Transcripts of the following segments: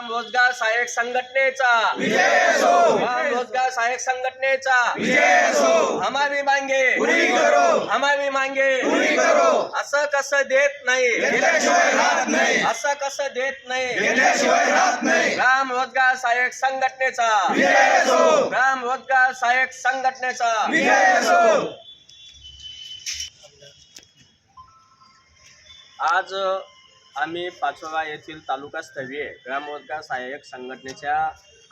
ग्राम रोजगार सहाय्यक संघटनेचा विजय असो, ग्राम रोजगार सहाय्यक संघटनेचा विजय असो, हमारी मांगे पुरी करो, हमारी मांगे पुरी करो, असं कसं देत नाही, घेतल्याशिवाय राहत नाही, असं कसं देत नाही, घेतल्याशिवाय राहत नाही, ग्राम रोजगार सहाय्यक संघटनेचा विजय असो, ग्राम रोजगार सहाय्यक संघटनेचा विजय असो. आज आम्ही पाचोरा येथील तालुकास्तरीय ग्राम रोजगार सहाय्यक संघटनेच्या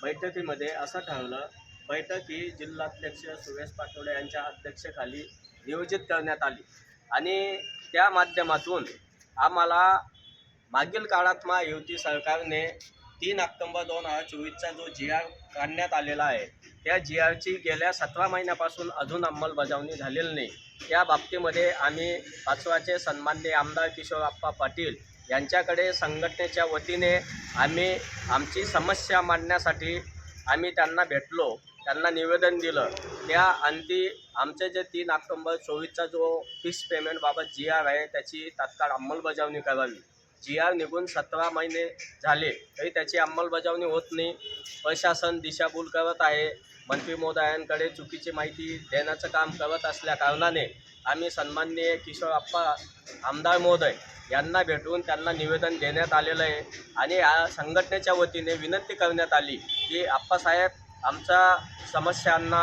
बैठकीमध्ये असं ठरवलं. बैठक ही जिल्हाध्यक्ष सुरेश पाटोळे यांच्या अध्यक्षतेखाली नियोजित करण्यात आली आणि त्या माध्यमातून आम्हाला मागील काळात महायुती सरकारने 3 ऑक्टोबर 2024चा जो GR काढण्यात आलेला आहे, त्या GRची गेल्या 17 महिन्यापासून अजून अंमलबजावणी झालेली नाही. त्या बाबतीमध्ये आम्ही पाचोराचे सन्माननीय आमदार किशोरप्पा पाटील यांच्याकडे संघटनेच्या वतीने आम्ही आमची समस्या मांडण्यासाठी आम्ही त्यांना भेटलो, त्यांना निवेदन दिलं. त्या अंती आमचे जे 3 ऑक्टोबर 2024चा जो फिक्स पेमेंटबाबत GR आहे त्याची तात्काळ अंमलबजावणी करावी. GR निघून 17 महिने झाले तरी त्याची अंमलबजावणी होत नाही. प्रशासन दिशाभूल करत आहे, मंत्री महोदयांकडे चुकीची माहिती देण्याचं काम करत असल्या कारणाने आम्ही सन्माननीय किशोरप्पा आमदार महोदय यांना भेटून त्यांना निवेदन देण्यात आलेलं आहे आणि या संघटनेच्या वतीने विनंती करण्यात आली की आप्पासाहेब आमच्या समस्यांना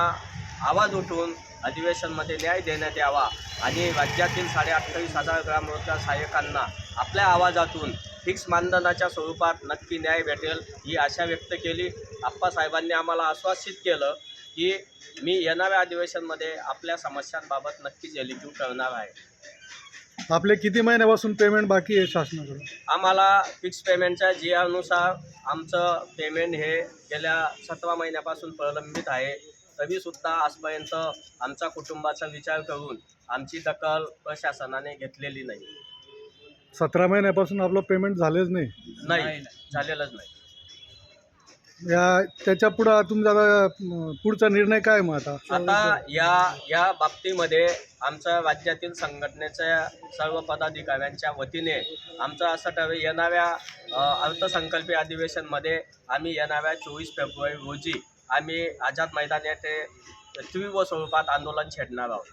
आवाज उठवून अधिवेशनमध्ये न्याय देण्यात यावा आणि राज्यातील 28,500 ग्राम रोजगार सहाय्यकांना आपल्या आवाजातून फिक्स मानधनाच्या स्वरूपात नक्की न्याय भेटेल ही आशा व्यक्त केली. आप्पासाहेबांनी आम्हाला आश्वासित केलं की मी येणाऱ्या अधिवेशनमध्ये आपल्या समस्यांबाबत नक्कीच एक्झिक्यूट करणार आहे. आपले किती महिन्यापासून पेमेंट बाकी आहे शासनाकडून? आम्हाला फिक्स पेमेंटच्या GRनुसार आमचं पेमेंट हे गेल्या 17 महिन्यापासून प्रलंबित आहे. तरीसुद्धा आजपर्यंत आमच्या कुटुंबाचा विचार करून आमची दखल प्रशासनाने घेतलेली नाही. 17 महिन्यापासून आपलं पेमेंट झालेच नाही? नाही झालेलंच नाही. त्याच्या पुढं तुमचा पुढचा निर्णय काय मग आता या बाबतीमध्ये आमच्या राज्यातील संघटनेच्या सर्व पदाधिकाऱ्यांच्या वतीने आमचं असं ठरवलं, येणाऱ्या अर्थसंकल्पीय अधिवेशनमध्ये आम्ही येणाऱ्या 24 फेब्रुवारी रोजी आम्ही आझाद मैदान येथे तीव्र स्वरूपात आंदोलन छेडणार आहोत.